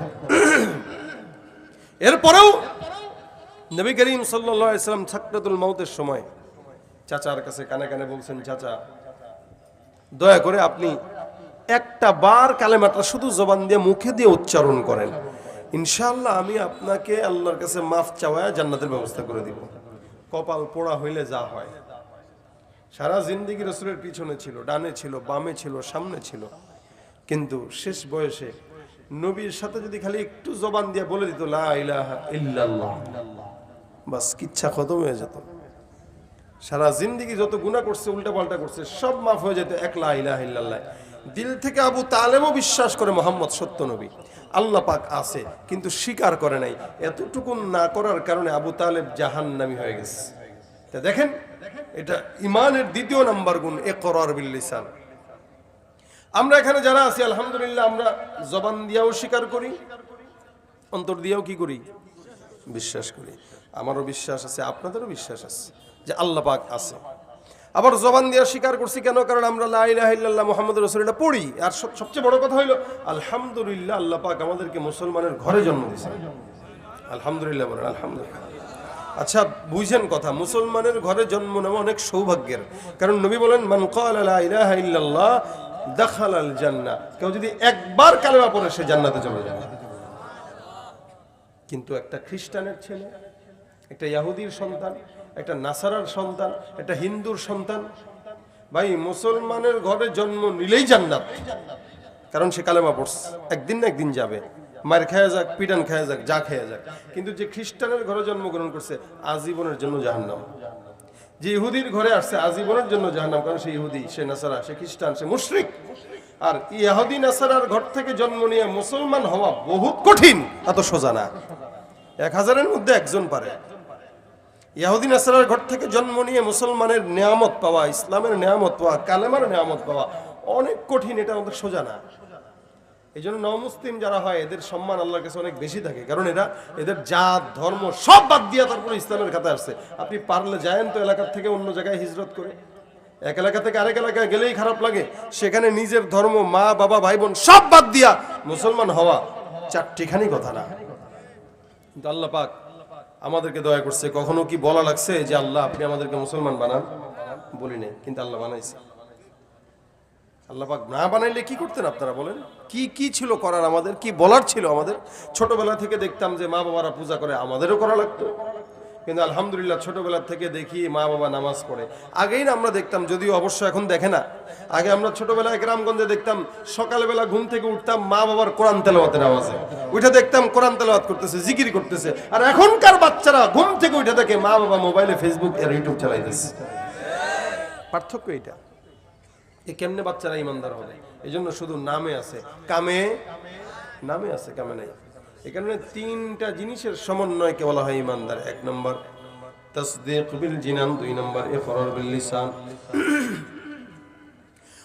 এরপরেও নবী করিম সাল্লাল্লাহু আলাইহি ওয়াসাল্লাম সাকরাতুল মাউতের সময় চাচার কাছে কানে কানে বলছেন, চাচা দয়া করে আপনি একটা বার কালেমাটা শুধু জবান দিয়ে মুখে দিয়ে উচ্চারণ করেন, ইনশাআল্লাহ আমি আপনাকে আল্লাহর কাছে মাফ চাওয়া জান্নাতের ব্যবস্থা করে দিব। কপাল পোড়া হইলে যা হয়। সারা জিন্দেগি রাসূলের পিছনে ছিল, ডানে ছিল, বামে ছিল, সামনে ছিল, কিন্তু শেষ বয়সে নবীর সাথে যদি খালি একটু জবান দিয়ে বলে দিত লা ইলাহা ইল্লাল্লাহ, বাস কিচ্ছা খতম হয়ে যেত। সারা জিন্দেগি যত গুনাহ করছে, উল্টা পাল্টা করছে, সব মাফ হয়ে যেত এক লা ইলাহা ইল্লাল্লাহ। দিল থেকে আবু তালেবও বিশ্বাস করে মুহাম্মদ সত্য নবী, আল্লাহ পাক আছে, কিন্তু স্বীকার করে নাই। এতটুকু না করার কারণে আবু তালেব জাহান্নামী হয়ে গেছে। তা দেখেন, এটা ইমানের 2য় নাম্বার গুণ, ইকরার বিল লিসান। আমরা এখানে যারা আছি আলহামদুলিল্লাহ, আমরা জবান দিয়েও স্বীকার করি, অন্তর দিয়েও কি করি? বিশ্বাস করি। আমারও বিশ্বাস আছে, আপনাদেরও বিশ্বাস আছে যে আল্লাহ পাক আছে। আবার জবান দিয়ে স্বীকার করছি কেন? কারণ আমরা লা ইলাহা ইল্লাল্লাহ মুহাম্মাদুর রাসূলুল্লাহ পড়ি। আর সবচেয়ে বড় কথা হলো আলহামদুলিল্লাহ, আল্লাহ পাক আমাদেরকে মুসলমানের ঘরে জন্ম দিয়েছেন। আলহামদুলিল্লাহ বলেন, আলহামদুলিল্লাহ। আচ্ছা বুঝেন কথা, মুসলমানের ঘরে জন্ম নেওয়া অনেক সৌভাগ্যের। কারণ নবী বলেন মান ক্বালা লা ইলাহা ইল্লাল্লাহ দাখালাল জান্নাহ, কেউ যদি একবার কালেমা পড়ে সে জান্নাতে চলে যাবে। কিন্তু একটা খ্রিস্টানের ছেলে, একটা ইহুদির সন্তান, একটা নাসারার সন্তান, একটা হিন্দুর সন্তান, ভাই মুসলমানের ঘরে জন্ম নিলেই জান্নাত, কারণ সে কালেমা পড়ছে, একদিন না একদিন যাবে। মার খায়া যাক, পিটান খায়া যাক, যা খায়া যাক, কিন্তু যে খ্রিস্টানের ঘরে জন্মগ্রহণ করছে আজীবনের জন্য জাহান্নাম। যে ইহুদির ঘরে আসছে আজীবনের জন্য জাহান্নাম, কারণ সে ইহুদি, সে নাসারা, সে খ্রিস্টান, সে মুশরিক। আর ইহুদি নাসারার ঘর থেকে জন্ম নিয়ে মুসলমান হওয়া বহুত কঠিন, এত সোজা না। 1000-এর মধ্যে একজন পারে। ইহুদি নাসারার ঘর থেকে জন্ম নিয়ে মুসলমানের নিয়ামত পাওয়া, ইসলামের নিয়ামত পাওয়া, কালেমার নিয়ামত পাওয়া অনেক কঠিন, এটা আমাদের সোজা না। এই জন্য নমুসলিম যারা হয় এদের সম্মান আল্লাহর কাছে অনেক বেশি থাকে, কারণ এদের জাত ধর্ম সব বাদ দিয়ে তারপরে ইসলামের খাতায় আসছে। আপনি পারলে যায়েন তো এলাকার থেকে অন্য জায়গায় হিজরত করে, এক এলাকা থেকে আরেক এলাকায় গেলেই খারাপ লাগে, সেখানে নিজের ধর্ম, মা বাবা ভাই বোন সব বাদ দিয়া মুসলমান হওয়া চারটিখানি কথা না। কিন্তু আল্লাহ পাক আমাদেরকে দয়া করছে। কখনো কি বলা লাগছে যে আল্লাহ আপনি আমাদেরকে মুসলমান বানান? বলি নাই, কিন্তু আল্লাহ বানাইছে। আল্লাহ পাক না বানাইলে কি করতেন আপনারা বলেন? কি কি ছিল করার, আমাদের কি বলার ছিল? আমাদের ছোটবেলা থেকে দেখতাম যে মা বাবারা পূজা করে, আমাদেরও করা লাগতো। কিন্তু আলহামদুলিল্লাহ ছোটবেলা থেকে দেখি মা বাবা নামাজ পড়ে। আগেই না আমরা দেখতাম, যদিও অবশ্য এখন দেখে না, আগে আমরা ছোটবেলায় গ্রামগঞ্জে দেখতাম সকালবেলা ঘুম থেকে উঠতাম মা বাবার কোরআন তেলাওয়াতের আওয়াজে উঠে দেখতাম কোরআন তেলাওয়াত করতেছে, জিকির করতেছে। আর এখনকার বাচ্চারা ঘুম থেকে উঠে দেখে মা বাবা মোবাইলে ফেসবুক আর ইউটিউব চালাইতেছে। পার্থক্য এটা। এ কেমনে বাচ্চারা ইমানদার হবে? এই জন্য শুধু নামে আছে, নামে আছে, কামে নাই। এই কারণে 3টা জিনিসের সমন্বয়কে বলা হয় ইমানদার। 1 নম্বর তাসদীক বিল জিনান, 2 নম্বর ইকরার বিল লিসান,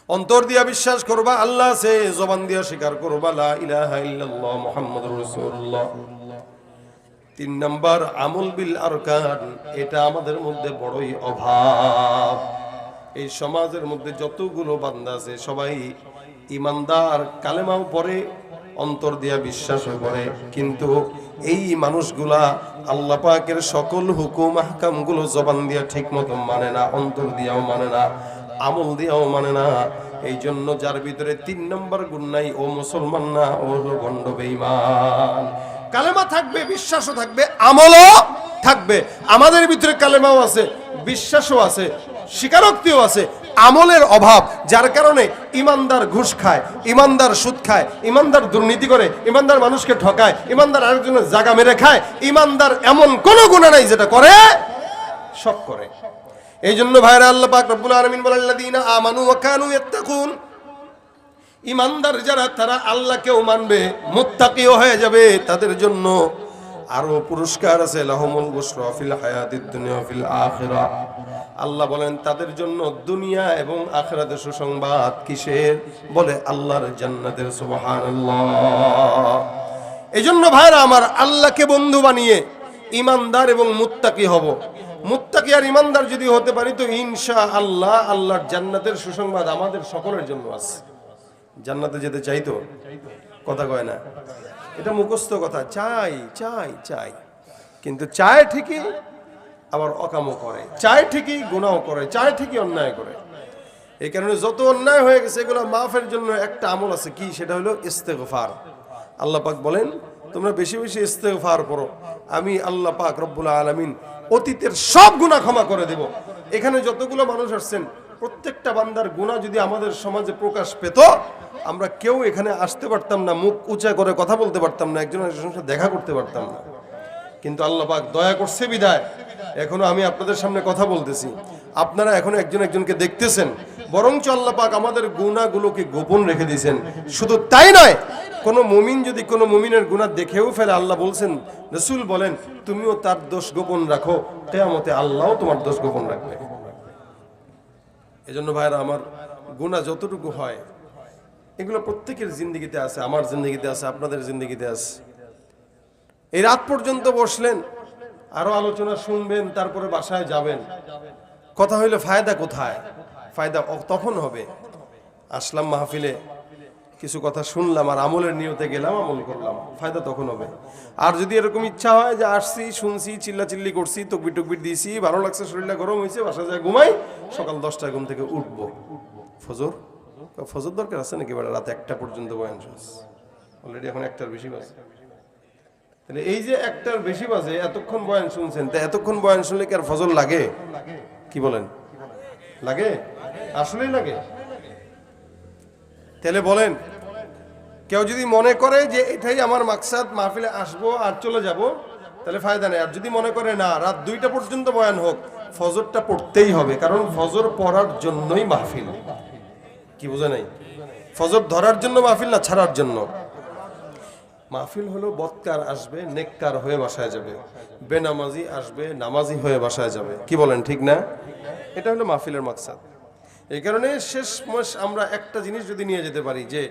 অন্তর দিয়া বিশ্বাস করবা আল্লাহ আছে, জবান দিয়া স্বীকার করবা লা ইলাহা ইল্লাল্লাহ মুহাম্মাদুর রাসূলুল্লাহ। 3 নম্বর আমল বিল আরকান, এটা আমাদের মধ্যে বড়ই অভাব। এই সমাজের মধ্যে যতগুলো বান্দা আছে সবাই ইমানদার, কালেমাও পড়ে, অন্তর দিয়া বিশ্বাসও করে, কিন্তু এই মানুষগুলা আল্লাহ পাকের সকল হুকুম আহকামগুলো জবান দিয়া ঠিক মতো মানে না, অন্তর দিয়াও মানে না, আমল দিয়াও মানে না। এই জন্য যার ভিতরে 3 নম্বর গুণ নাই, ও মুসলমান না, ও হলো ভণ্ড বেঈমান। কালেমা থাকবে, বিশ্বাসও থাকবে, আমলও থাকবে। আমাদের ভিতরে কালেমাও আছে, বিশ্বাসও আছে, স্বীকারোক্তিও আছে, আমলের অভাব, যার কারণে ইমানদার ঘুষ খায়, ইমানদার সুদ খায়, ইমানদার দুর্নীতি করে, ইমানদার মানুষকে ঠকায়, ইমানদার আরেকজনের জায়গা মেরে খায়। ইমানদার এমন কোন গুনাহ নাই যেটা করে, সব করে। এই জন্য ভাইরা আল্লাহ পাক রব্বুল আলামিন বলেন আল্লাযীনা আমানু ওয়া কানু ইয়াত্তাকুন, ইমানদার যারা তারা আল্লাহকেও মানবে, মুত্তাকিও হয়ে যাবে, তাদের জন্য আরো পুরস্কার আছে। লাহুমুল বুশরা ফিল হায়াতিদ দুনিয়া ফিল আখিরাহ, আল্লাহ বলেন তাদের জন্য দুনিয়া এবং আখিরাতে সুসংবাদ। কিসের? বলে আল্লাহর জান্নাতের। সুবহানাল্লাহ। এজন্য ভাইরা আমার, আল্লাহকে বন্ধু বানিয়ে ইমানদার এবং মুত্তাকি হব। মুত্তাকি আর ইমানদার যদি হতে পারি তো ইনশাআল্লাহ আল্লাহর জান্নাতের সুসংবাদ আমাদের সকলের জন্য আছে। জান্নাতে যেতে চাই তো? কথা কয় না, এটা মুখস্থ কথা। চাই চাই চাই, কিন্তু চায় ঠিকই আবার অকামও করে, চায় ঠিকই গুনাহ করে, চায় ঠিকই অন্যায় করে। এই কারণে যত অন্যায় হয়ে গেছে এগুলো মাফের জন্য একটা আমল আছে, কি? সেটা হলো ইস্তেগফার। আল্লাহ পাক বলেন তোমরা বেশি বেশি ইস্তেগফার করো, আমি আল্লাহ পাক রব্বুল আলামিন অতীতের সব গুনাহ ক্ষমা করে দেব। এখানে যতগুলো মানুষ আসছেন প্রত্যেকটা বান্দার গুনাহ যদি আমাদের সমাজে প্রকাশ পেত, আমরা কেউ এখানে আসতে পারতাম না, মুখ উঁচা করে কথা বলতে পারতাম না, একজন একজনের সাথে দেখা করতে পারতাম না। কিন্তু আল্লাহ পাক দয়া করছে বিদায় এখনো আমি আপনাদের সামনে কথা বলতেছি, আপনারা এখনো একজন একজনকে দেখতেছেন। বরঞ্চ আল্লাহ পাক আমাদের গুনাহগুলোকে গোপন রেখে দিয়েছেন। শুধু তাই নয়, কোন মুমিন যদি কোন মুমিনের গুনাহ দেখেও ফেলে, আল্লাহ বলছেন, রাসূল বলেন, তুমিও তার দোষ গোপন রাখো, কিয়ামতে আল্লাহও তোমার দোষ গোপন রাখবে। এজন্য ভাইরা আমার, গুনাহ যতটুকু হয় এগুলো প্রত্যেকের জিন্দেগিতে আছে, আমার জিন্দেগিতে আছে, আপনাদের জিন্দেগিতে আছে। এই রাত পর্যন্ত বসলেন, আরো আলোচনা শুনবেন, তারপরে বাসায় যাবেন। কথা হইলো ফায়দা কোথায়? ফায়দা তখন হবে, আসলাম মাহফিলে, কিছু কথা শুনলাম আর আমলের নিয়তে গেলাম, আমল করলাম, ফায়দা তখন হবে। আর যদি এরকম ইচ্ছা হয় যে আসছি, শুনছি, চিল্লাচিল্লি করছি, তকবির টকবির দিয়েছি, ভালো লাগছে, শরীরটা গরম হয়েছে, বাসায় যায় ঘুমাই, সকাল 10টায় ঘুম থেকে উঠবো, ফজর দরকার আছে নাকি? রাত 1টা পর্যন্ত বয়ান শুনছি, অলরেডি এখন 1টার বেশি বাজে। তাহলে এই যে 1টার বেশি বাজে, এতক্ষণ বয়ান শুনছেন, তা এতক্ষণ বয়ান শুনলে কি আর ফজর লাগে? কি বলেন, লাগে? আসলেই লাগে? তাহলে বলেন কেউ যদি মনে করে যে এটাই আমার মাকসাদ, মাহফিলে আসবো আর চলে যাব, তাহলে ফায়দা নেই। আর যদি মনে করে না রাত 2টা পর্যন্ত বয়ান হোক, ফজরটা পড়তেই হবে, কারণ ফজর পড়ার জন্যই মাহফিল। কি বুঝে নাই? ফজর ধরার জন্য মাহফিল না ছাড়ার জন্য। মাহফিল হলো বদকার আসবে নেককার হয়ে বাসায় যাবে, বেনামাজি আসবে নামাজি হয়ে বাসায় যাবে। কি বলেন, ঠিক না? এটা হলো মাহফিলের মাকসাদ। এই কারণে শেষ মাস আমরা একটা জিনিস যদি নিয়ে যেতে পারি যে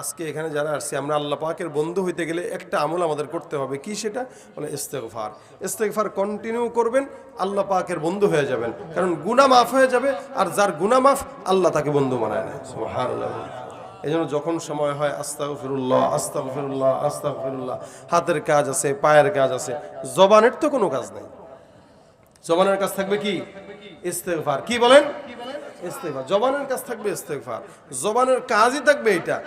আজকে এখানে যারা আসছে আমরা আল্লাহ পাকের বন্ধু হইতে গেলে একটা আমল আমাদের করতে হবে। কি সেটা? বলে ইস্তেগফার। ইস্তেগফার কন্টিনিউ করবেন, আল্লাহ পাকের বন্ধু হয়ে যাবেন, কারণ গুনাহ মাফ হয়ে যাবে। আর যার গুনাহ মাফ, আল্লাহ তাকে বন্ধু বানায় না। সুবহানাল্লাহ। এই জন্য যখন সময় হয় আস্তাগফিরুল্লাহ আস্তাগফিরুল্লাহ আস্তাগফিরুল্লাহ। হাতের কাজ আছে, পায়ের কাজ আছে, জবানের তো কোনো কাজ নাই। জবানের কাজ থাকবে কি? ইস্তেগফার। কি বলেন? ইস্তেগফার। জবানের কাজ থাকবে ইস্তেগফার, জবানের কাজই থাকবে এটা।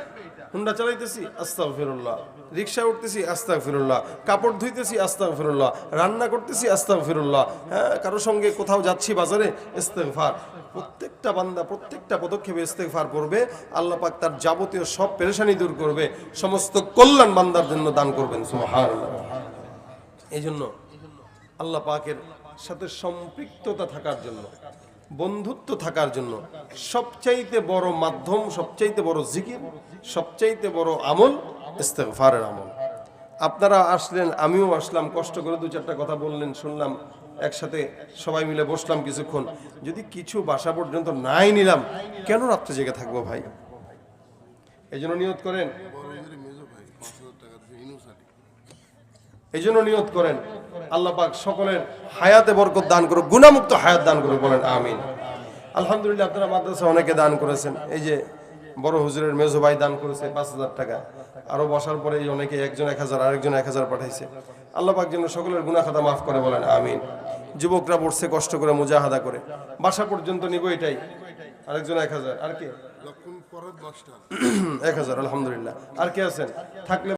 হুন্ডা চালাইতেছি আস্তাগফিরুল্লাহ, রিকশা উঠতেছি আস্তাগফিরুল্লাহ, কাপড় ধুইতেছি আস্তাগফিরুল্লাহ, রান্না করতেছি আস্তাগফিরুল্লাহ, হ্যাঁ কারো সঙ্গে কোথাও যাচ্ছি বাজারে ইস্তেগফার। প্রত্যেকটা বান্দা প্রত্যেকটা পদক্ষেপে ইস্তেগফার করবে, আল্লাহ পাক তার যাবতীয় সব পেরেশানি দূর করবে, সমস্ত কল্যাণ বান্দার জন্য দান করবেন। সুবহানাল্লাহ। এই জন্য আল্লাহ পাকের সাথে সম্পৃক্ততা থাকার জন্য, বন্ধুত্ব থাকার জন্য সবচাইতে বড় মাধ্যম, সবচাইতে বড় জিকির, সবচাইতে বড় আমল ইস্তেগফারের আমল। আপনারা আসলেন, আমিও আসলাম, কষ্ট করে 2-4টা কথা বললেন, শুনলাম, একসাথে সবাই মিলে বসলাম কিছুক্ষণ। যদি কিছু বাসা পর্যন্ত নাই নিলাম, কেন রাত্রে জেগে থাকবো ভাই? এই জন্য নিয়ত করেন, এই জন্য নিয়ত করেন আল্লাহ পাক সকলের হায়াতে বরকত দান করুক, গুনাহমুক্ত হায়াত দান করুক, বলেন আমিন। আলহামদুলিল্লাহ, আপনারা মাদ্রাসা অনেকে দান করেছেন। এই যে বড় হুজুরের মেজো ভাই দান করেছে 5,000 টাকা। আরো বসার পরে এই অনেকে, একজন 1,000, আরেকজন 1,000 পাঠাইছে। আল্লাহ পাক যেন সকলের গুনাহ খাতা মাফ করে, বলেন আমিন। যুবকরা বসছে কষ্ট করে মুজাহাদা করে, বাসা পর্যন্ত নিব এটাই। আরেকজন 1,000, আর কে? 1,000, আলহামদুলিল্লাহ। আর কে আছেন? থাকলে